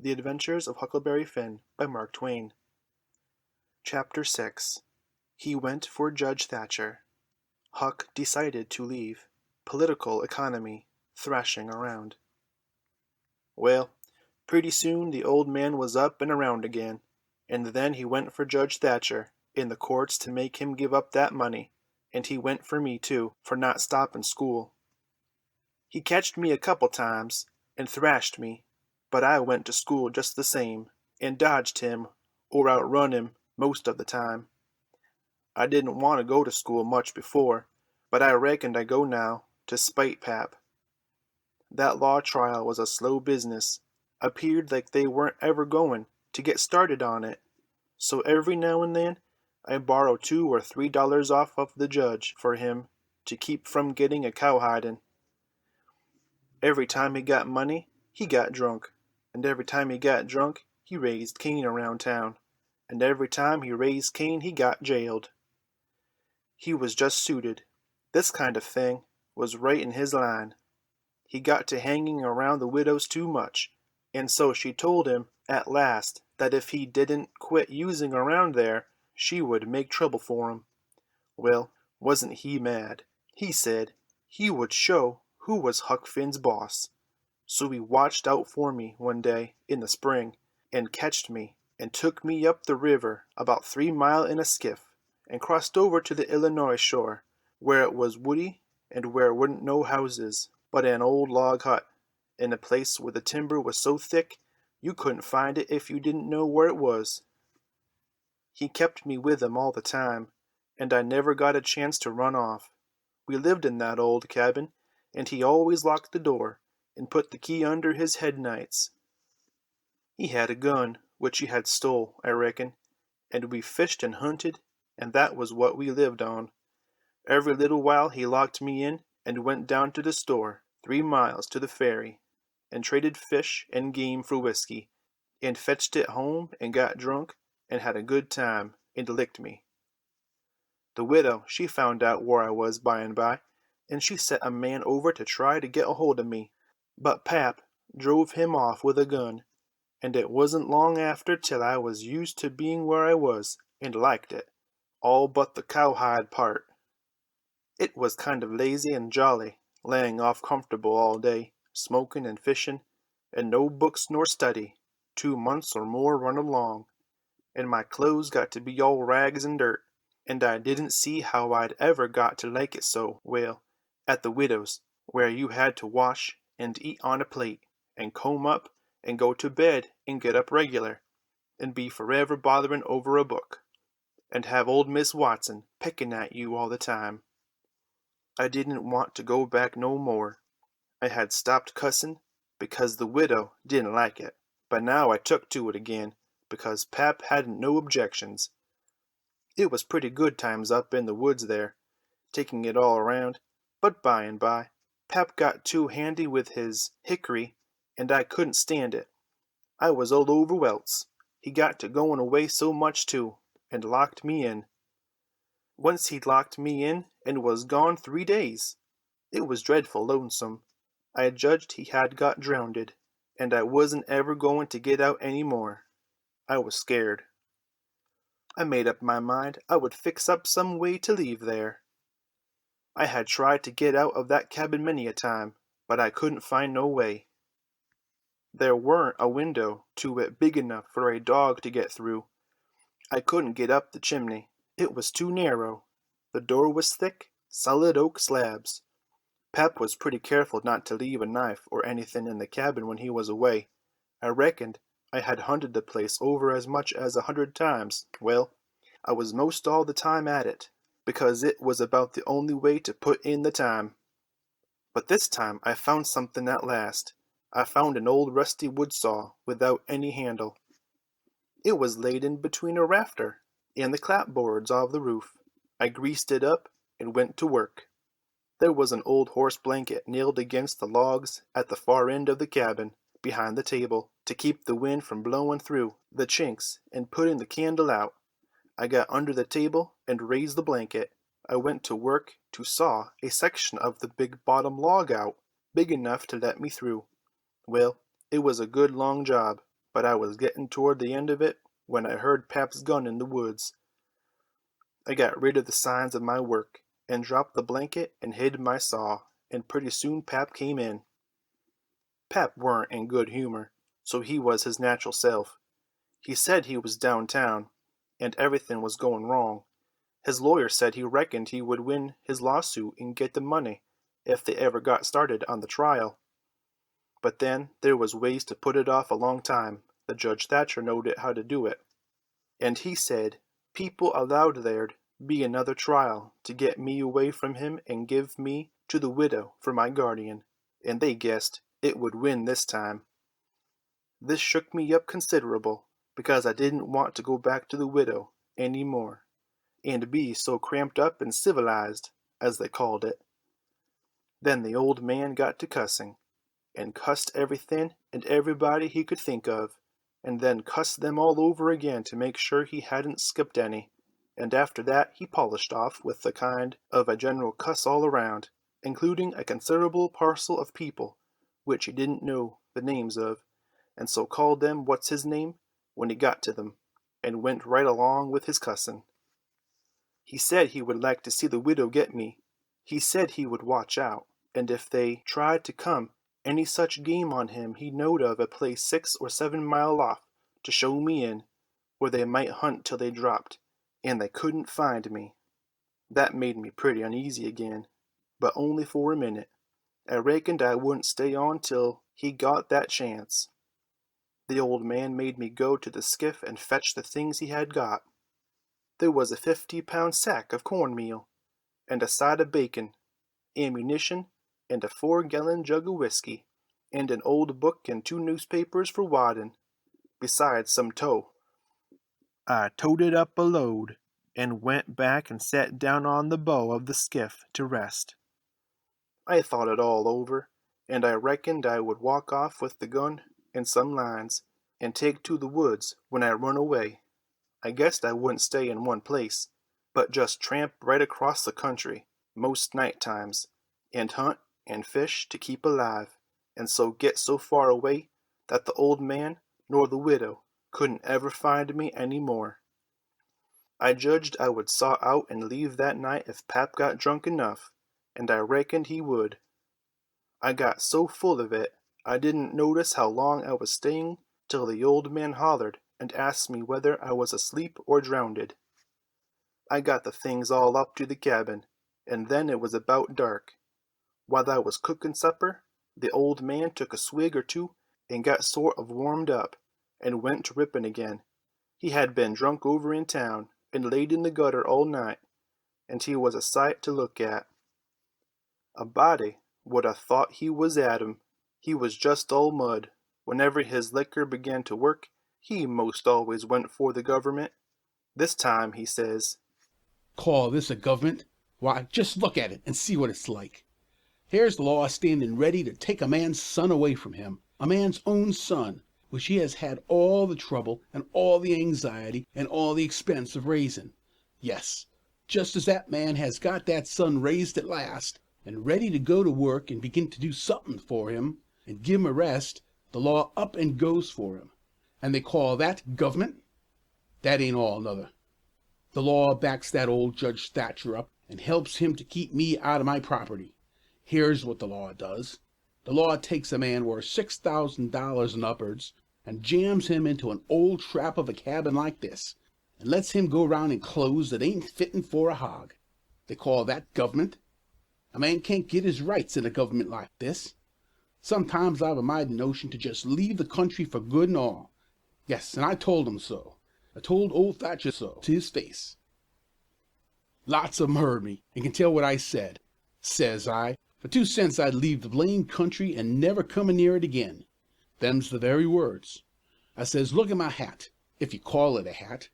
The Adventures of Huckleberry Finn by Mark Twain. Chapter 6. He went for Judge Thatcher. Huck decided to leave. Political economy thrashing around. Well, pretty soon the old man was up and around again, and then he went for Judge Thatcher in the courts to make him give up that money, and he went for me too, for not stopping school. He catched me a couple times and thrashed me, but I went to school just the same, and dodged him or outrun him most of the time. I didn't want to go to school much before, but I reckoned I go now, to spite pap. That law trial was a slow business. Appeared like they weren't ever going to get started on it. So every now and then I borrow $2 or $3 off of the judge for him to keep from getting a cowhiding. Every time he got money, he got drunk, and every time he got drunk, he raised Cain around town, and every time he raised Cain, he got jailed. He was just suited. This kind of thing was right in his line. He got to hanging around the widows too much, and so she told him at last that if he didn't quit using around there, she would make trouble for him. Well, wasn't he mad? He said he would show who was Huck Finn's boss. So he watched out for me one day in the spring, and catched me, and took me up the river about 3 mile in a skiff, and crossed over to the Illinois shore, where it was woody, and where wa'n't no houses, but an old log hut, in a place where the timber was so thick you couldn't find it if you didn't know where it was. He kept me with him all the time, and I never got a chance to run off. We lived in that old cabin, and he always locked the door, and put the key under his head nights. He had a gun, which he had stole, I reckon, and we fished and hunted, and that was what we lived on. Every little while he locked me in, and went down to the store, 3 miles to the ferry, and traded fish and game for whiskey, and fetched it home and got drunk, and had a good time, and licked me. The widow, she found out where I was by and by, and she set a man over to try to get a hold of me, but pap drove him off with a gun, and it wasn't long after till I was used to being where I was, and liked it, all but the cowhide part. It was kind of lazy and jolly, laying off comfortable all day, smoking and fishing, and no books nor study, 2 months or more run along, and my clothes got to be all rags and dirt, and I didn't see how I'd ever got to like it so well at the widow's, where you had to wash and eat on a plate, and comb up, and go to bed and get up regular, and be forever bothering over a book, and have old Miss Watson pecking at you all the time. I didn't want to go back no more. I had stopped cussin' because the widow didn't like it, but now I took to it again because pap hadn't no objections. It was pretty good times up in the woods there, taking it all around, but by and by pap got too handy with his hickory, and I couldn't stand it. I was all over welts. He got to going away so much too, and locked me in. Once he'd locked me in and was gone 3 days. It was dreadful lonesome. I judged he had got drownded, and I wasn't ever going to get out any more. I was scared. I made up my mind I would fix up some way to leave there. I had tried to get out of that cabin many a time, but I couldn't find no way. There weren't a window to it big enough for a dog to get through. I couldn't get up the chimney. It was too narrow. The door was thick, solid oak slabs. Pap was pretty careful not to leave a knife or anything in the cabin when he was away. I reckoned I had hunted the place over as much as 100 times. Well, I was most all the time at it, because it was about the only way to put in the time. But this time I found something at last. I found an old rusty wood saw without any handle. It was laid in between a rafter and the clapboards of the roof. I greased it up and went to work. There was an old horse blanket nailed against the logs at the far end of the cabin, behind the table, to keep the wind from blowing through the chinks and putting the candle out. I got under the table and raised the blanket. I went to work to saw a section of the big bottom log out, big enough to let me through. Well, it was a good long job, but I was getting toward the end of it when I heard Pap's gun in the woods. I got rid of the signs of my work, and dropped the blanket and hid my saw, and pretty soon Pap came in. Pap weren't in good humor, so he was his natural self. He said he was downtown, and everything was going wrong. His lawyer said he reckoned he would win his lawsuit and get the money if they ever got started on the trial. But then there was ways to put it off a long time. The Judge Thatcher knowed how to do it. And he said people allowed there'd be another trial to get me away from him and give me to the widow for my guardian, and they guessed it would win this time. This shook me up considerable, because I didn't want to go back to the widow any more, and be so cramped up and civilized, as they called it. Then the old man got to cussing, and cussed everything and everybody he could think of, and then cussed them all over again to make sure he hadn't skipped any, and after that he polished off with the kind of a general cuss all around, including a considerable parcel of people which he didn't know the names of, and so called them what's his name when he got to them, and went right along with his cussin'. He said he would like to see the widow get me. He said he would watch out, and if they tried to come any such game on him he knowed of a place 6 or 7 mile off to show me in, where they might hunt till they dropped, and they couldn't find me. That made me pretty uneasy again, but only for a minute. I reckoned I wouldn't stay on till he got that chance. The old man made me go to the skiff and fetch the things he had got. There was a 50-pound sack of cornmeal, and a side of bacon, ammunition, and a 4-gallon jug of whiskey, and an old book and 2 newspapers for wadding, besides some tow. I toted up a load, and went back and sat down on the bow of the skiff to rest. I thought it all over, and I reckoned I would walk off with the gun and some lines, and take to the woods when I run away. I guessed I wouldn't stay in one place, but just tramp right across the country, most night times, and hunt and fish to keep alive, and so get so far away that the old man nor the widow couldn't ever find me any more. I judged I would saw out and leave that night if Pap got drunk enough, and I reckoned he would. I got so full of it, I didn't notice how long I was staying till the old man hollered and asked me whether I was asleep or drownded. I got the things all up to the cabin, and then it was about dark. While I was cooking supper, the old man took a swig or two and got sort of warmed up, and went to ripping again. He had been drunk over in town, and laid in the gutter all night, and he was a sight to look at. A body would ha' thought he was Adam. He was just all mud. Whenever his liquor began to work, he most always went for the government. This time, he says, "Call this a government? Why, just look at it and see what it's like. Here's the law standing ready to take a man's son away from him, a man's own son, which he has had all the trouble and all the anxiety and all the expense of raising. Yes, just as that man has got that son raised at last, and ready to go to work and begin to do something for him, and give him a rest, the law up and goes for him. And they call that government? That ain't all, nuther. The law backs that old Judge Thatcher up and helps him to keep me out of my property. Here's what the law does. The law takes a man worth $6,000 and upwards and jams him into an old trap of a cabin like this, and lets him go round in clothes that ain't fitting for a hog. They call that government? A man can't get his rights in a government like this. Sometimes I've a mighty notion to just leave the country for good and all. Yes, and I told him so. I told old Thatcher so to his face. Lots of 'em heard me and can tell what I said. Says I, for 2 cents I'd leave the blamed country and never come near it again. Them's the very words. I says, look at my hat, if you call it a hat,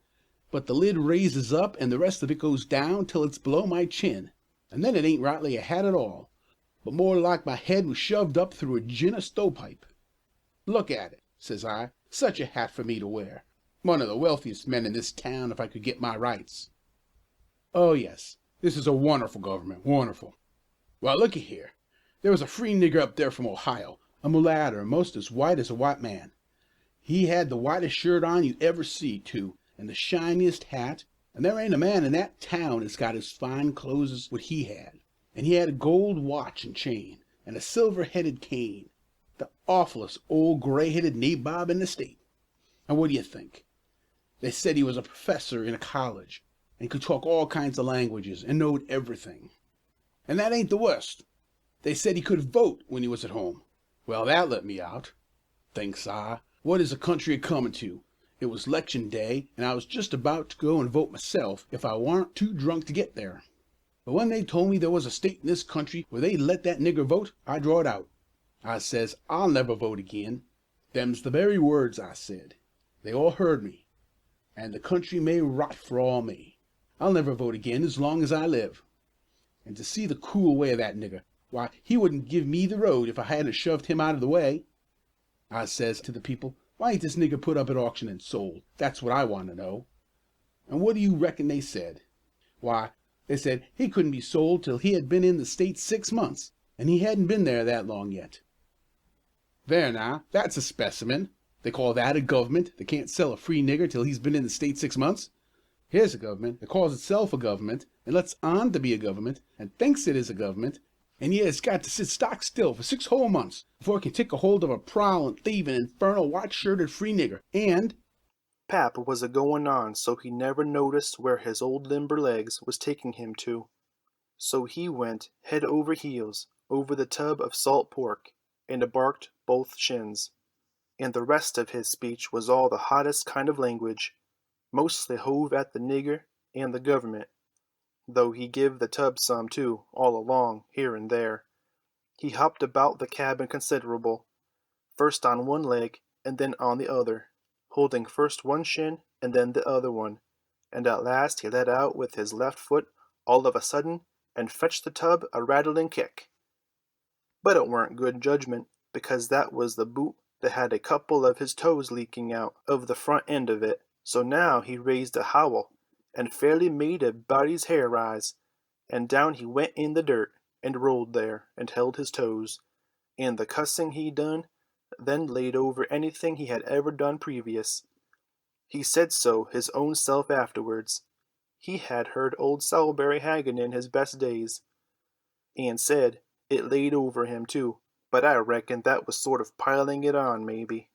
but the lid raises up and the rest of it goes down till it's below my chin, and then it ain't rightly a hat at all, but more like my head was shoved up through a gin of stovepipe. Look at it, says I, such a hat for me to wear. One of the wealthiest men in this town if I could get my rights. Oh yes, this is a wonderful government, wonderful. Well, looky here. There was a free nigger up there from Ohio, a mulatter most as white as a white man. He had the whitest shirt on you ever see, too, and the shiniest hat, and there ain't a man in that town that's got as fine clothes as what he had. And he had a gold watch and chain, and a silver-headed cane, the awfulest old gray-headed nabob in the state. And what do you think? They said he was a professor in a college, and could talk all kinds of languages, and knowed everything. And that ain't the worst. They said he could vote when he was at home. Well, that let me out. Thinks I, what is the country a-comin' to? It was 'lection day, and I was just about to go and vote myself if I warn't too drunk to get there. But when they told me there was a state in this country where they'd let that nigger vote, I drawed out. I says, I'll never vote again. Them's the very words I said. They all heard me. And the country may rot for all me. I'll never vote again as long as I live. And to see the cool way of that nigger, why, he wouldn't give me the road if I hadn't shoved him out of the way. I says to the people, why ain't this nigger put up at auction and sold? That's what I want to know. And what do you reckon they said? Why, they said he couldn't be sold till he had been in the state 6 months, and he hadn't been there that long yet. There now, that's a specimen. They call that a government that can't sell a free nigger till he's been in the state 6 months. Here's a government that calls itself a government, and lets on to be a government, and thinks it is a government, and yet it's got to sit stock still for 6 whole months before it can take a hold of a prowling, thieving, infernal, white-shirted free nigger, and... Pap was a-going on so he never noticed where his old limber legs was taking him to. So he went head over heels over the tub of salt pork, and barked both shins. And the rest of his speech was all the hottest kind of language, mostly hove at the nigger and the government, though he give the tub some too, all along, here and there. He hopped about the cabin considerable, first on one leg and then on the other, holding first one shin and then the other one, and at last he let out with his left foot all of a sudden and fetched the tub a rattling kick. But it weren't good judgment, because that was the boot that had a couple of his toes leaking out of the front end of it, so now he raised a howl, and fairly made a body's hair rise, and down he went in the dirt, and rolled there, and held his toes, and the cussing he done then laid over anything he had ever done previous. He said so his own self afterwards. He had heard old Huckleberry haggin' in his best days, and said it laid over him too, but I reckon that was sort of piling it on, maybe.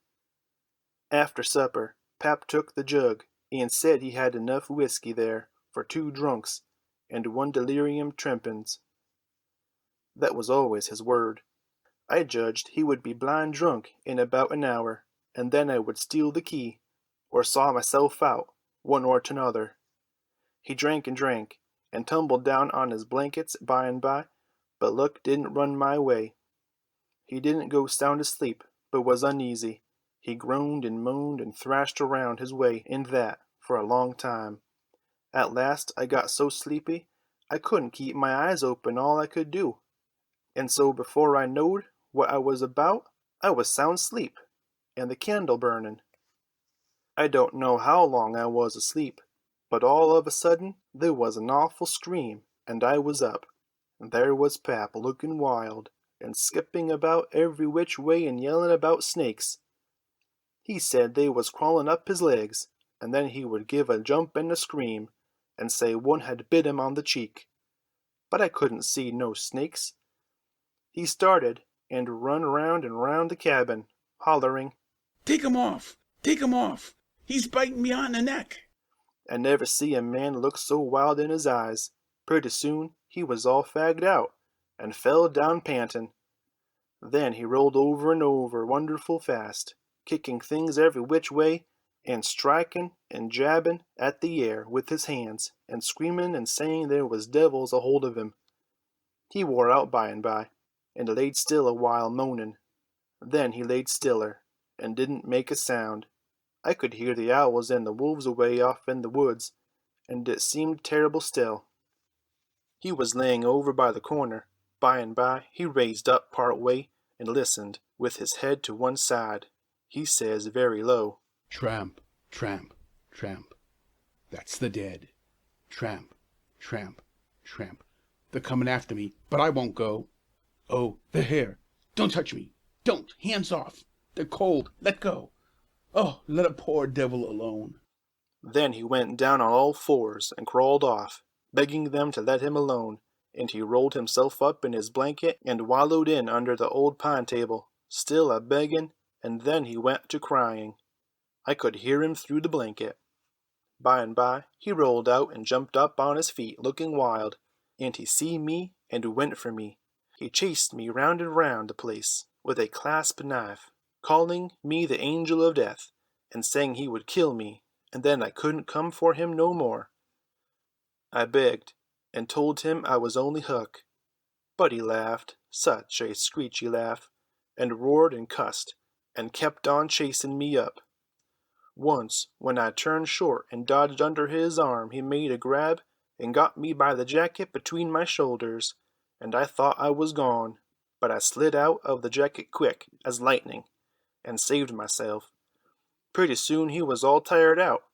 After supper, Pap took the jug, and said he had enough whiskey there for 2 drunks and 1 delirium trempens. That was always his word. I judged he would be blind drunk in about an hour, and then I would steal the key, or saw myself out, one or t'other. He drank, and tumbled down on his blankets by and by, but luck didn't run my way. He didn't go sound asleep, but was uneasy. He groaned and moaned and thrashed around his way in that for a long time. At last I got so sleepy I couldn't keep my eyes open all I could do, and so before I knowed what I was about, I was sound asleep, and the candle burning. I don't know how long I was asleep, but all of a sudden there was an awful scream, and I was up. There was Pap looking wild, and skipping about every which way and yelling about snakes. He said they was crawling up his legs, and then he would give a jump and a scream, and say one had bit him on the cheek. But I couldn't see no snakes. He started, and run round and round the cabin, hollering, Take him off! Take him off! He's biting me on the neck! I never see a man look so wild in his eyes. Pretty soon he was all fagged out, and fell down panting. Then he rolled over and over wonderful fast, kicking things every which way, and striking and jabbing at the air with his hands, and screaming and saying there was devils a hold of him. He wore out by and by, and laid still a while moaning. Then he laid stiller, and didn't make a sound. I could hear the owls and the wolves away off in the woods, and it seemed terrible still. He was laying over by the corner. By and by he raised up part way and listened, with his head to one side. He says very low, Tramp, tramp, tramp. That's the dead. Tramp, tramp, tramp. They're coming after me, but I won't go. Oh, they're here. Don't touch me. Don't. Hands off. They're cold. Let go. Oh, let a poor devil alone. Then he went down on all fours and crawled off, begging them to let him alone, and he rolled himself up in his blanket and wallowed in under the old pine table, still a begging, and then he went to crying. I could hear him through the blanket. By and by he rolled out and jumped up on his feet looking wild, and he see me and went for me. He chased me round and round the place with a clasp knife, calling me the angel of death, and saying he would kill me, and then I couldn't come for him no more. I begged, and told him I was only Huck, but he laughed, such a screechy laugh, and roared and cussed, and kept on chasing me up. Once, when I turned short and dodged under his arm, he made a grab and got me by the jacket between my shoulders, and I thought I was gone, but I slid out of the jacket quick as lightning, and saved myself. Pretty soon he was all tired out,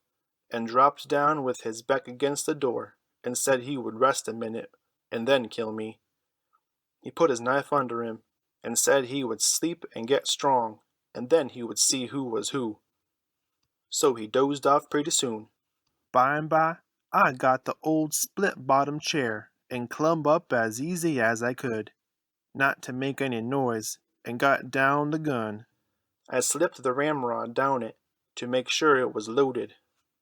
and dropped down with his back against the door, and said he would rest a minute, and then kill me. He put his knife under him, and said he would sleep and get strong, and then he would see who was who. So he dozed off pretty soon. By and by, I got the old split-bottom chair, and clumb up as easy as I could, not to make any noise, and got down the gun. I slipped the ramrod down it, to make sure it was loaded.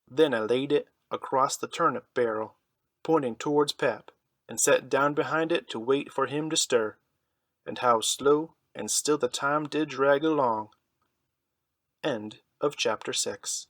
Then I laid it across the turnip barrel, pointing towards Pep, and sat down behind it to wait for him to stir. And how slow and still the time did drag along. End of chapter 6.